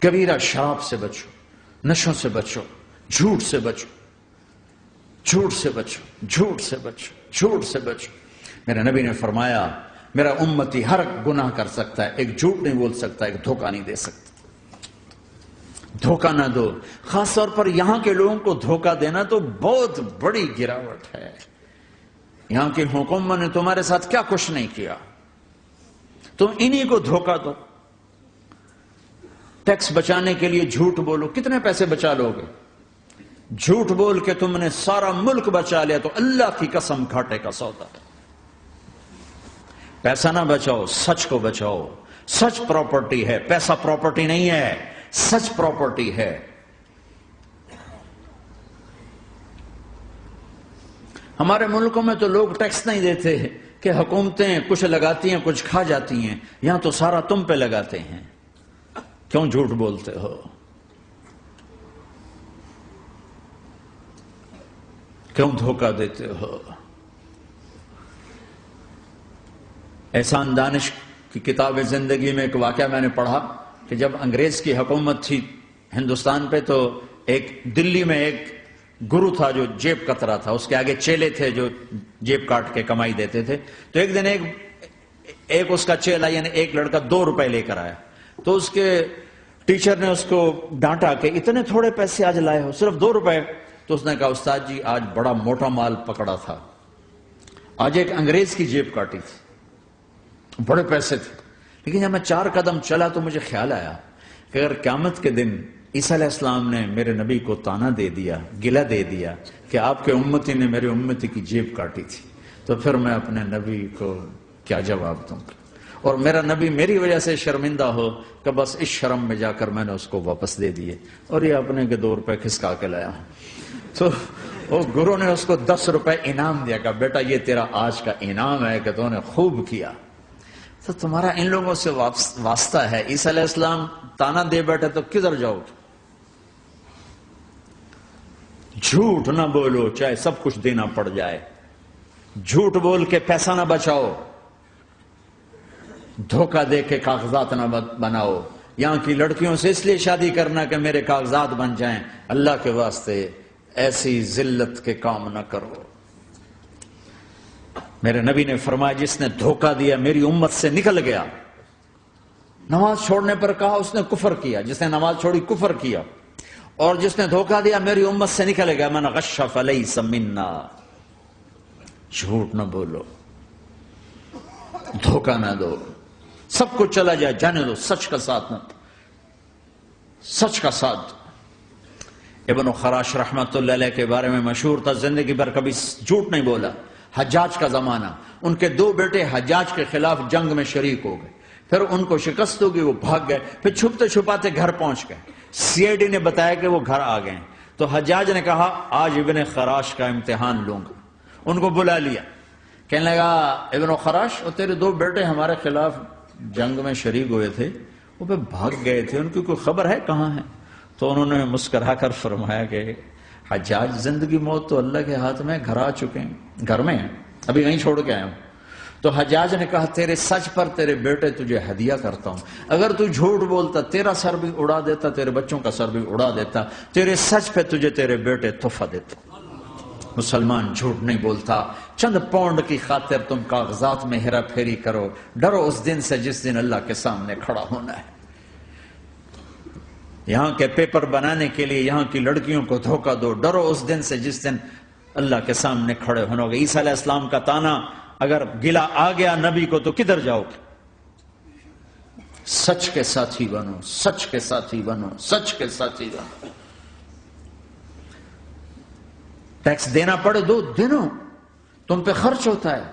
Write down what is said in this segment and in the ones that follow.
کبیرہ شراب سے بچو، نشوں سے بچو، جھوٹ سے بچو، جھوٹ سے بچو، جھوٹ سے بچو، جھوٹ سے بچو۔ میرے نبی نے فرمایا میرا امتی ہر گناہ کر سکتا ہے، ایک جھوٹ نہیں بول سکتا، ایک دھوکہ نہیں دے سکتا۔ دھوکہ نہ دو، خاص طور پر یہاں کے لوگوں کو دھوکہ دینا تو بہت بڑی گراوٹ ہے۔ یہاں کی حکومت نے تمہارے ساتھ کیا کچھ نہیں کیا، تم انہی کو دھوکہ دو۔ ٹیکس بچانے کے لیے جھوٹ بولو، کتنے پیسے بچا لو گے؟ جھوٹ بول کے تم نے سارا ملک بچا لیا تو اللہ کی قسم گھاٹے کا سودا۔ پیسہ نہ بچاؤ، سچ کو بچاؤ۔ سچ پراپرٹی ہے، پیسہ پراپرٹی نہیں ہے، سچ پراپرٹی ہے۔ ہمارے ملکوں میں تو لوگ ٹیکس نہیں دیتے کہ حکومتیں کچھ لگاتی ہیں کچھ کھا جاتی ہیں، یہاں تو سارا تم پہ لگاتے ہیں۔ کیوں جھوٹ بولتے ہو؟ کیوں دھوکہ دیتے ہو؟ احسان دانش کی کتاب زندگی میں ایک واقعہ میں نے پڑھا کہ جب انگریز کی حکومت تھی ہندوستان پہ تو ایک دلی میں ایک گرو تھا جو جیب کترا تھا، اس کے آگے چیلے تھے جو جیب کاٹ کے کمائی دیتے تھے۔ تو ایک دن ایک اس کا چیلا یعنی ایک لڑکا 2 روپے لے کر آیا، تو اس کے ٹیچر نے اس کو ڈانٹا کہ اتنے تھوڑے پیسے آج لائے ہو، صرف 2 روپے۔ تو اس نے کہا استاد جی آج بڑا موٹا مال پکڑا تھا، آج ایک انگریز کی جیب کاٹی تھی، بڑے پیسے تھے۔ لیکن جب میں 4 قدم چلا تو مجھے خیال آیا کہ اگر قیامت کے دن عیسیٰ علیہ السلام نے میرے نبی کو تانا دے دیا، گلہ دے دیا کہ آپ کے امتی نے میرے امتی کی جیب کاٹی تھی، تو پھر میں اپنے نبی کو کیا جواب دوں گا؟ اور میرا نبی میری وجہ سے شرمندہ ہو کہ بس اس شرم میں جا کر میں نے اس کو واپس دے دیے اور یہ اپنے کے 2 روپے کھسکا کے لایا ہوں۔ تو وہ گرو نے اس کو 10 روپے انعام دیا کہ بیٹا یہ تیرا آج کا انعام ہے کہ تو نے خوب کیا۔ تو تمہارا ان لوگوں سے واسطہ ہے، عیسیٰ علیہ السلام تانا دے بیٹھے تو کدھر جاؤ؟ جھوٹ نہ بولو چاہے سب کچھ دینا پڑ جائے، جھوٹ بول کے پیسہ نہ بچاؤ، دھوکہ دے کے کاغذات نہ بناؤ۔ یہاں کی لڑکیوں سے اس لیے شادی کرنا کہ میرے کاغذات بن جائیں، اللہ کے واسطے ایسی ذلت کے کام نہ کرو۔ میرے نبی نے فرمایا جس نے دھوکہ دیا میری امت سے نکل گیا۔ نماز چھوڑنے پر کہا اس نے کفر کیا، جس نے نماز چھوڑی کفر کیا، اور جس نے دھوکہ دیا میری امت سے نکل گیا۔ من غش فلیس منا۔ جھوٹ نہ بولو، دھوکہ نہ دو، سب کچھ چلا جائے جانے دو، سچ کا ساتھ نہ، سچ کا ساتھ۔ ابن خراش رحمت اللہ علیہ کے بارے میں مشہور تھا، زندگی بھر کبھی جھوٹ نہیں بولا۔ حجاج کا زمانہ، ان کے 2 بیٹے حجاج کے خلاف جنگ میں شریک ہو گئے، پھر ان کو شکست ہوگی، وہ بھاگ گئے، پھر چھپتے چھپاتے گھر پہنچ گئے۔ سی آئی ڈی نے بتایا کہ وہ گھر آ گئے، تو حجاج نے کہا آج ابن خراش کا امتحان لوں گا۔ ان کو بلا لیا، کہنے لگا ابن خراش اور تیرے 2 بیٹے ہمارے خلاف جنگ میں شریک ہوئے تھے، وہ پہ بھاگ گئے تھے، ان کی کوئی خبر ہے کہاں ہے؟ تو انہوں نے مسکرا کر فرمایا کہ حجاج زندگی موت تو اللہ کے ہاتھ میں، گھر آ چکے ہیں، گھر میں ہیں، ابھی وہیں چھوڑ کے آیا ہوں۔ تو حجاج نے کہا تیرے سچ پر تیرے بیٹے تجھے ہدیہ کرتا ہوں، اگر تو جھوٹ بولتا تیرا سر بھی اڑا دیتا، تیرے بچوں کا سر بھی اڑا دیتا، تیرے سچ پہ تجھے تیرے بیٹے تحفہ دیتے۔ مسلمان جھوٹ نہیں بولتا۔ چند پاؤنڈ کی خاطر تم کاغذات میں ہیرا پھیری کرو، ڈرو اس دن سے جس دن اللہ کے سامنے کھڑا ہونا ہے۔ یہاں کے پیپر بنانے کے لیے یہاں کی لڑکیوں کو دھوکہ دو، ڈرو اس دن سے جس دن اللہ کے سامنے کھڑے ہونا ہوگا۔ عیسیٰ علیہ السلام کا تانا اگر گلا آ گیا نبی کو تو کدھر جاؤ گے؟ سچ کے ساتھی بنو، سچ کے ساتھی بنو، سچ کے ساتھی بنو۔ ٹیکس دینا پڑے دو، دنو، تم پہ خرچ ہوتا ہے۔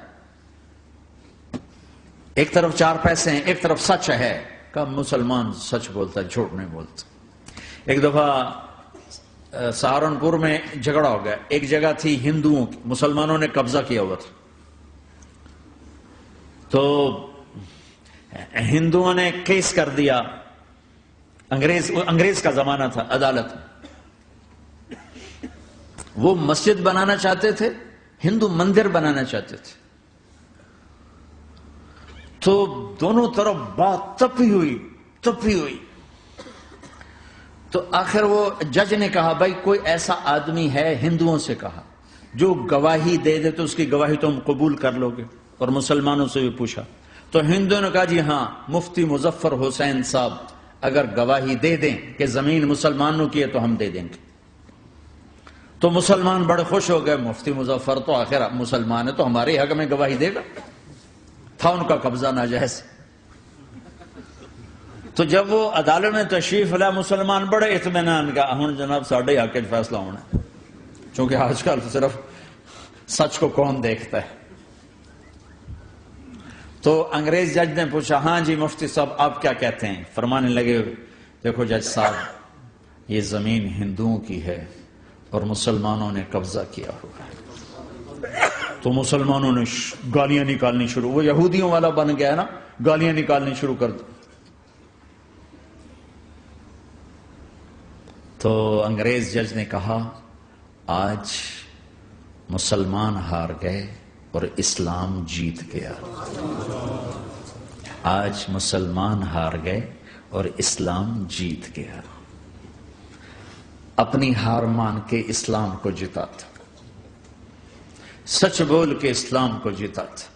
ایک طرف 4 پیسے ہیں، ایک طرف سچ ہے، کہ مسلمان سچ بولتا ہے، جھوٹ نہیں بولتا۔ ایک دفعہ سہارنپور میں جھگڑا ہو گیا، ایک جگہ تھی ہندوؤں کی، مسلمانوں نے قبضہ کیا ہوا تھا، تو ہندوؤں نے کیس کر دیا، انگریز کا زمانہ تھا، عدالت میں۔ وہ مسجد بنانا چاہتے تھے، ہندو مندر بنانا چاہتے تھے، تو دونوں طرف بات تپی ہوئی۔ تو آخر وہ جج نے کہا بھائی کوئی ایسا آدمی ہے، ہندوؤں سے کہا، جو گواہی دے دے تو اس کی گواہی تم قبول کر لو گے؟ اور مسلمانوں سے بھی پوچھا تو ہندوؤں نے کہا جی ہاں، مفتی مظفر حسین صاحب اگر گواہی دے دیں کہ زمین مسلمانوں کی ہے تو ہم دے دیں گے۔ تو مسلمان بڑے خوش ہو گئے، مفتی مظفر تو آخر مسلمان ہے تو ہمارے حق میں گواہی دے گا، تھا ان کا قبضہ ناجائز۔ تو جب وہ عدالت میں تشریف لائے، مسلمان بڑے اطمینان کا ہن جناب ساڈے حق وچ فیصلہ ہونا ہے، چونکہ آج کل صرف سچ کو کون دیکھتا ہے۔ تو انگریز جج نے پوچھا ہاں جی مفتی صاحب آپ کیا کہتے ہیں؟ فرمانے لگے دیکھو جج صاحب، یہ زمین ہندوؤں کی ہے اور مسلمانوں نے قبضہ کیا ہوا ہے۔ تو مسلمانوں نے گالیاں نکالنی شروع، وہ یہودیوں والا بن گیا نا، گالیاں نکالنی شروع کر دی۔ تو انگریز جج نے کہا آج مسلمان ہار گئے اور اسلام جیت گیا، آج مسلمان ہار گئے اور اسلام جیت گیا۔ اپنی ہار مان کے اسلام کو جیتا تھا، سچ بول کے اسلام کو جیتا تھا۔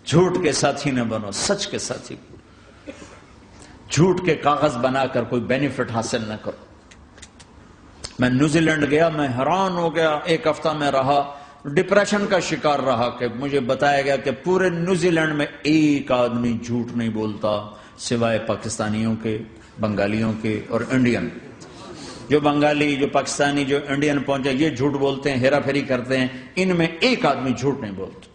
جھوٹ کے ساتھی نہ بنو، سچ کے ساتھی۔ جھوٹ کے کاغذ بنا کر کوئی بینیفٹ حاصل نہ کرو۔ میں نیوزی لینڈ گیا، میں حیران ہو گیا، ایک ہفتہ میں رہا، ڈپریشن کا شکار رہا کہ مجھے بتایا گیا کہ پورے نیوزی لینڈ میں ایک آدمی جھوٹ نہیں بولتا سوائے پاکستانیوں کے، بنگالیوں کے اور انڈین۔ جو بنگالی، جو پاکستانی، جو انڈین پہنچے یہ جھوٹ بولتے ہیں، ہیرا پھیری کرتے ہیں، ان میں ایک آدمی جھوٹ نہیں بولتا۔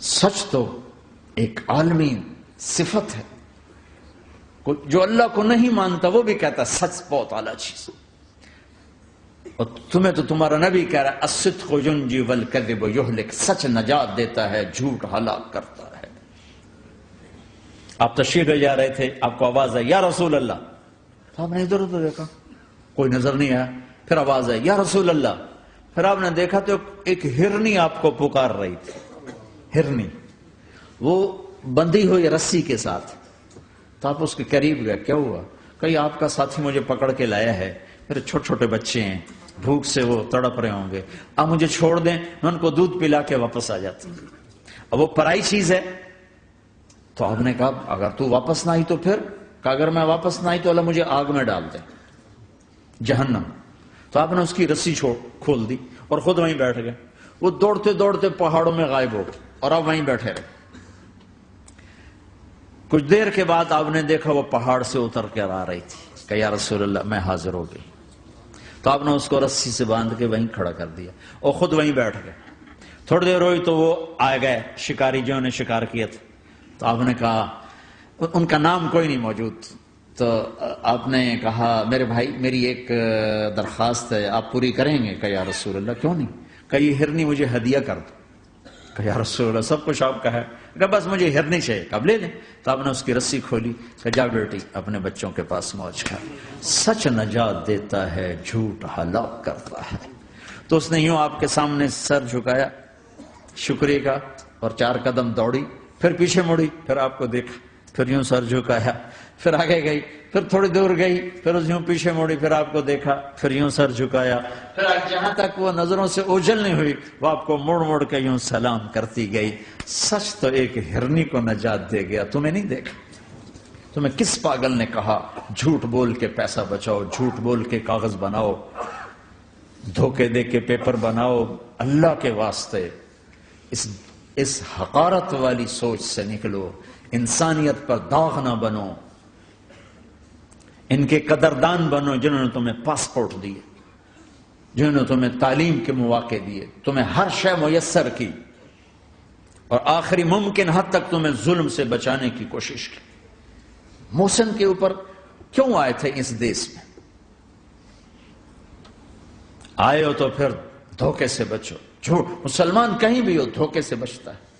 سچ تو ایک عالمی صفت ہے، جو اللہ کو نہیں مانتا وہ بھی کہتا سچ بہت اعلیٰ چیز، اور تمہیں تو تمہارا نبی کہہ رہا ہے الصدق ینجی والکذب یہلک، سچ نجات دیتا ہے، جھوٹ ہلاک کرتا ہے۔ آپ تشریف لے جا رہے تھے، آپ کو آواز آئی یا رسول اللہ، تو آپ نے ادھر ادھر دیکھا، کوئی نظر نہیں آیا، پھر آواز آئی یا رسول اللہ، پھر آپ نے دیکھا تو ایک ہرنی آپ کو پکار رہی تھی، ہرنی، وہ بندھی ہوئی رسی کے ساتھ۔ تو آپ اس کے قریب گئے، کیا ہوا؟ کہیں آپ کا ساتھی مجھے پکڑ کے لایا ہے، میرے چھوٹے چھوٹے بچے ہیں، بھوک سے وہ تڑپ رہے ہوں گے، آپ مجھے چھوڑ دیں، میں ان کو دودھ پلا کے واپس آ جاتا ہوں۔ اب وہ پرائی چیز ہے، تو آپ نے کہا اگر تو واپس نہ آئی تو پھر، کہ اگر میں واپس نہ آئی تو اللہ مجھے آگ میں ڈال دے، جہنم۔ تو آپ نے اس کی رسی کھول دی اور خود وہیں بیٹھ گئے۔ وہ دوڑتے دوڑتے پہاڑوں میں غائب ہو گئے اور آپ وہیں بیٹھے رہے۔ کچھ دیر کے بعد آپ نے دیکھا وہ پہاڑ سے اتر کر آ رہی تھی، کہ یا رسول اللہ میں حاضر ہو گئی۔ تو آپ نے اس کو رسی سے باندھ کے وہیں کھڑا کر دیا اور خود وہیں بیٹھ گئے۔ تھوڑی دیر ہوئی تو وہ آ گئے شکاری جو نے شکار کیا تھا، تو آپ نے کہا، ان کا نام کوئی نہیں موجود، تو آپ نے کہا میرے بھائی میری ایک درخواست ہے، آپ پوری کریں گے؟ کہ یا رسول اللہ کیوں نہیں، کہ یہ ہرنی مجھے ہدیہ کر دو۔ کہ یا رسول اللہ سب کچھ آپ کا ہے، کہ بس مجھے ہرنی چاہیے، کب لے لیں۔ تو آپ نے اس کی رسی کھولی، کہ جا بیٹی اپنے بچوں کے پاس موج کر، سچ نجات دیتا ہے، جھوٹ ہلاک کرتا ہے۔ تو اس نے یوں آپ کے سامنے سر جھکایا شکریہ کا اور 4 قدم دوڑی، پھر پیچھے مڑی، پھر آپ کو دیکھا، پھر یوں سر جھکایا، پھر آگے گئی، پھر تھوڑی دور گئی، پھر اس یوں پیچھے مڑی، پھر آپ کو دیکھا، پھر یوں سر جھکایا، پھر جہاں تک وہ نظروں سے اوجھل نہیں ہوئی وہ آپ کو مڑ مڑ کے یوں سلام کرتی گئی۔ سچ تو ایک ہرنی کو نجات دے گیا، تمہیں نہیں دیکھا۔ تمہیں کس پاگل نے کہا جھوٹ بول کے پیسہ بچاؤ، جھوٹ بول کے کاغذ بناؤ، دھوکے دے کے پیپر بناؤ؟ اللہ کے واسطے اس حقارت والی سوچ سے نکلو، انسانیت پر داغ نہ بنو، ان کے قدردان بنو جنہوں نے تمہیں پاسپورٹ دیے، جنہوں نے تمہیں تعلیم کے مواقع دیے، تمہیں ہر شے میسر کی، اور آخری ممکن حد تک تمہیں ظلم سے بچانے کی کوشش کی۔ محسن کے اوپر کیوں آئے تھے اس دیس میں؟ آئے ہو تو پھر دھوکے سے بچو۔ مسلمان کہیں بھی ہو دھوکے سے بچتا ہے۔